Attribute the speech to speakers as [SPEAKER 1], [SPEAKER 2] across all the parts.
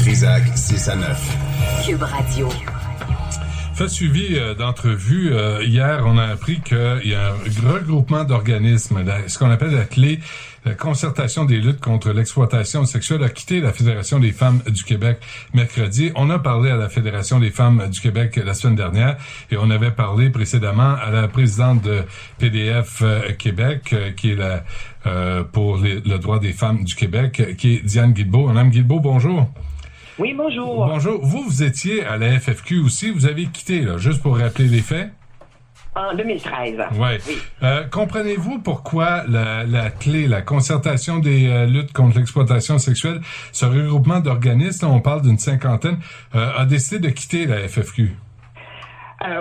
[SPEAKER 1] Trizac, 6 à 9.
[SPEAKER 2] Cube Radio.
[SPEAKER 3] Fait suivi d'entrevues, hier, on a appris qu'il y a un regroupement d'organismes, ce qu'on appelle la CLÉ, la Concertation des luttes contre l'exploitation sexuelle, a quitté la Fédération des femmes du Québec mercredi. On a parlé à la Fédération des femmes du Québec la semaine dernière et on avait parlé précédemment à la présidente de PDF Québec, qui est la pour le droit des femmes du Québec, qui est Diane Guilbeault. Madame Guilbeault, bonjour.
[SPEAKER 4] Oui, bonjour.
[SPEAKER 3] Bonjour. Vous étiez à la FFQ aussi. Vous avez quitté, là, juste pour rappeler les faits?
[SPEAKER 4] En 2013.
[SPEAKER 3] Ouais. Oui. Comprenez-vous pourquoi la CLÉ, la Concertation des luttes contre l'exploitation sexuelle, ce regroupement d'organismes, on parle d'une cinquantaine, a décidé de quitter la FFQ?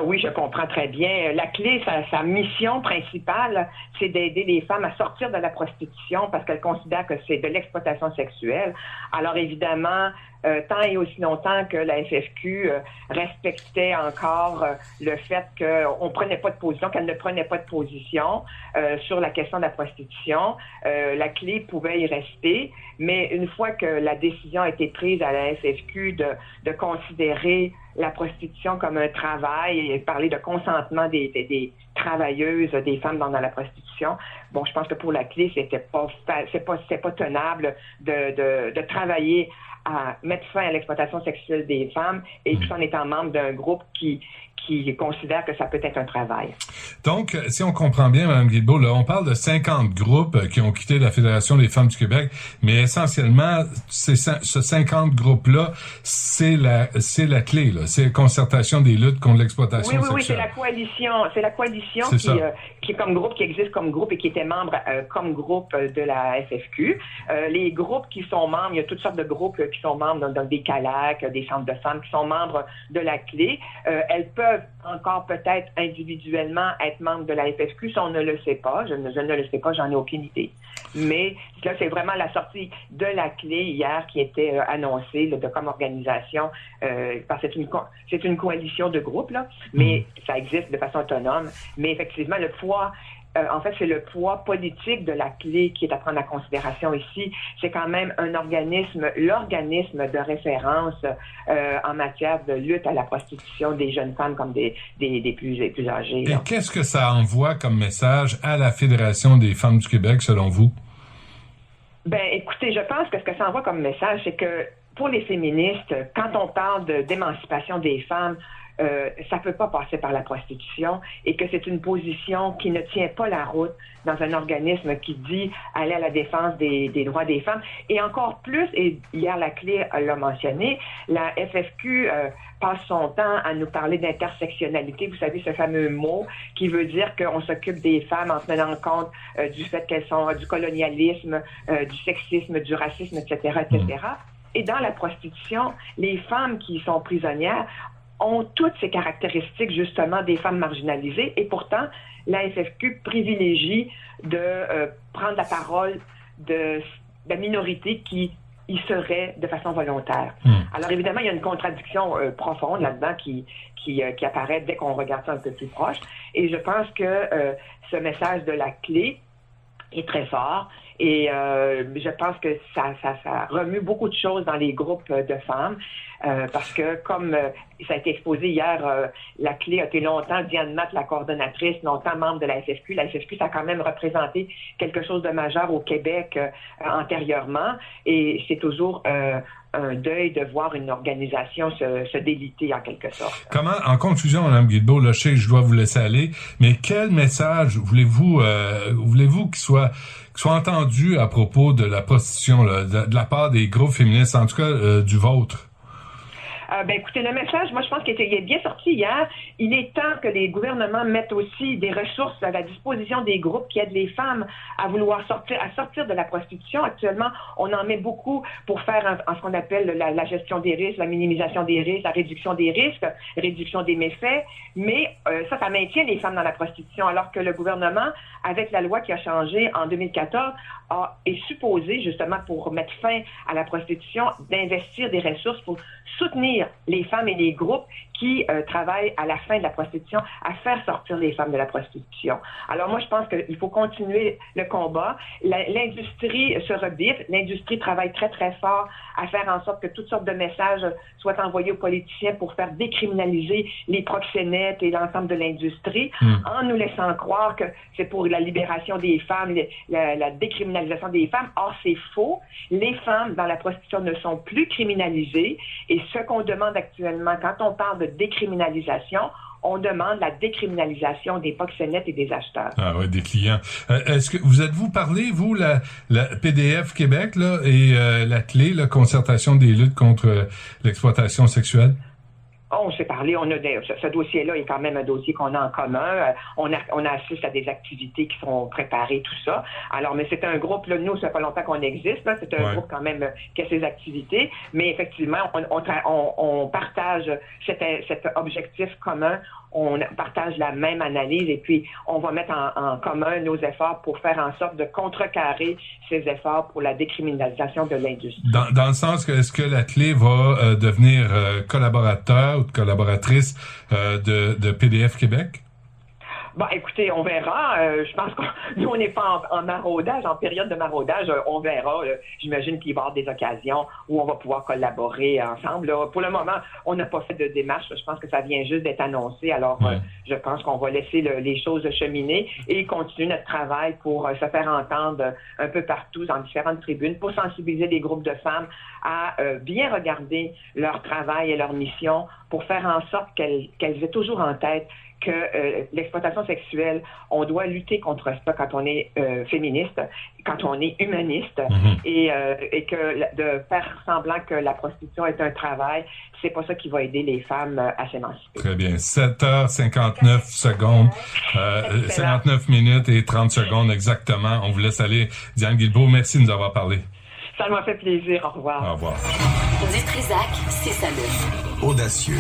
[SPEAKER 4] Oui, je comprends très bien. La CLÉ, sa mission principale, c'est d'aider les femmes à sortir de la prostitution parce qu'elles considèrent que c'est de l'exploitation sexuelle. Alors évidemment, tant et aussi longtemps que la FFQ respectait encore le fait qu'on prenait pas de position, qu'elle ne prenait pas de position sur la question de la prostitution, la CLÉ pouvait y rester, mais une fois que la décision a été prise à la FFQ de considérer la prostitution comme un travail et parler de consentement des travailleuses, des femmes dans la prostitution. Bon, je pense que pour la CLÉ, c'est pas tenable de travailler à mettre fin à l'exploitation sexuelle des femmes et tout en étant membre d'un groupe qui considère que ça peut être un travail.
[SPEAKER 3] Donc, si on comprend bien, Mme Guilbeault, là, on parle de 50 groupes qui ont quitté la Fédération des femmes du Québec, mais essentiellement, ce 50 groupes-là, c'est la clé, là. C'est la Concertation des luttes contre l'exploitation sexuelle.
[SPEAKER 4] Oui, c'est la coalition qui est comme groupe, qui existe comme groupe et qui était membre comme groupe de la FFQ. Les groupes qui sont membres, il y a toutes sortes de groupes qui sont membres dans des CALAC, des centres de femmes qui sont membres de la CLÉ. Elles peuvent encore peut-être individuellement être membres de la FFQ, ça on ne le sait pas, je ne le sais pas, j'en ai aucune idée. Mais là, c'est vraiment la sortie de la CLÉ hier qui était annoncée là, comme organisation, parce que c'est une coalition de groupes, là, mais ça existe de façon autonome. Mais effectivement, le poids... en fait, c'est le poids politique de la CLÉ qui est à prendre en considération ici. C'est quand même l'organisme de référence en matière de lutte à la prostitution des jeunes femmes comme des plus âgées.
[SPEAKER 3] Et qu'est-ce que ça envoie comme message à la Fédération des femmes du Québec, selon vous?
[SPEAKER 4] Ben, écoutez, je pense que ce que ça envoie comme message, c'est que pour les féministes, quand on parle d'émancipation des femmes, ça peut pas passer par la prostitution et que c'est une position qui ne tient pas la route dans un organisme qui dit aller à la défense des droits des femmes. Et encore plus, et hier la CLÉ l'a mentionné, la FFQ passe son temps à nous parler d'intersectionnalité. Vous savez, ce fameux mot qui veut dire qu'on s'occupe des femmes en tenant compte du fait qu'elles sont du colonialisme, du sexisme, du racisme, etc., etc. Et dans la prostitution, les femmes qui sont prisonnières ont toutes ces caractéristiques, justement, des femmes marginalisées. Et pourtant, la FFQ privilégie de prendre la parole de la minorité qui y serait de façon volontaire. Alors, évidemment, il y a une contradiction profonde là-dedans qui apparaît dès qu'on regarde ça un peu plus proche. Et je pense que ce message de la CLÉ est très fort. Et je pense que ça remue beaucoup de choses dans les groupes de femmes parce que comme ça a été exposé hier, la CLÉ a été longtemps, Diane Matt, la coordonnatrice, longtemps membre de la FFQ. La FFQ, ça a quand même représenté quelque chose de majeur au Québec antérieurement et c'est toujours un deuil de voir une organisation se déliter en quelque sorte.
[SPEAKER 3] Comment, en conclusion, Mme Guilbeault, là, je sais que je dois vous laisser aller, mais quel message voulez-vous qu'il soit entendu à propos de la prostitution, là, de la part des groupes féministes, en tout cas du vôtre?
[SPEAKER 4] Écoutez, le message, moi, je pense qu'il est bien sorti hier. Il est temps que les gouvernements mettent aussi des ressources à la disposition des groupes qui aident les femmes à vouloir sortir de la prostitution. Actuellement, on en met beaucoup pour faire en ce qu'on appelle la gestion des risques, la minimisation des risques, la réduction des risques, réduction des méfaits. Mais ça maintient les femmes dans la prostitution, alors que le gouvernement, avec la loi qui a changé en 2014, est supposé, justement, pour mettre fin à la prostitution, d'investir des ressources pour soutenir les femmes et les groupes qui travaillent à la fin de la prostitution à faire sortir les femmes de la prostitution. Alors moi, je pense qu'il faut continuer le combat. L'industrie se rebiffe. L'industrie travaille très, très fort à faire en sorte que toutes sortes de messages soient envoyés aux politiciens pour faire décriminaliser les proxénètes et l'ensemble de l'industrie, en nous laissant croire que c'est pour la libération des femmes, la décriminalisation des femmes. Or, c'est faux. Les femmes dans la prostitution ne sont plus criminalisées. Et ce qu'on demande actuellement, quand on parle de décriminalisation, on demande la décriminalisation des proxénètes et des acheteurs.
[SPEAKER 3] Ah oui, des clients. Est-ce que vous êtes-vous parlé, vous, la PDF Québec, là, et la clé, la concertation des luttes contre l'exploitation sexuelle?
[SPEAKER 4] On s'est parlé, ce dossier-là est quand même un dossier qu'on a en commun. On assiste à des activités qui sont préparées, tout ça. Alors, mais c'est un groupe, là, nous, ça fait pas longtemps qu'on existe, là, c'est un groupe quand même qui a ses activités, mais effectivement, on partage cet objectif commun. On partage la même analyse et puis on va mettre en commun nos efforts pour faire en sorte de contrecarrer ces efforts pour la décriminalisation de l'industrie.
[SPEAKER 3] Dans le sens que est-ce que la clé va devenir collaborateur ou collaboratrice de PDF Québec?
[SPEAKER 4] Bon, écoutez, on verra. Je pense que nous, on n'est pas en maraudage, en période de maraudage. On verra. J'imagine qu'il va y avoir des occasions où on va pouvoir collaborer ensemble. Là, pour le moment, on n'a pas fait de démarche. Je pense que ça vient juste d'être annoncé. Alors, je pense qu'on va laisser les choses cheminer et continuer notre travail pour se faire entendre un peu partout, dans différentes tribunes, pour sensibiliser les groupes de femmes à bien regarder leur travail et leur mission pour faire en sorte qu'elles aient toujours en tête que l'exploitation sexuelle, on doit lutter contre ça quand on est féministe, quand on est humaniste, et que de faire semblant que la prostitution est un travail, c'est pas ça qui va aider les femmes à s'émanciper.
[SPEAKER 3] Très bien. 7h59 secondes, 59 minutes et 30 secondes exactement. On vous laisse aller. Diane Guilbeault, merci de nous avoir parlé.
[SPEAKER 4] Ça m'a fait plaisir. Au revoir.
[SPEAKER 3] Au revoir.
[SPEAKER 2] Du Trisac, c'est ça.
[SPEAKER 1] Audacieux.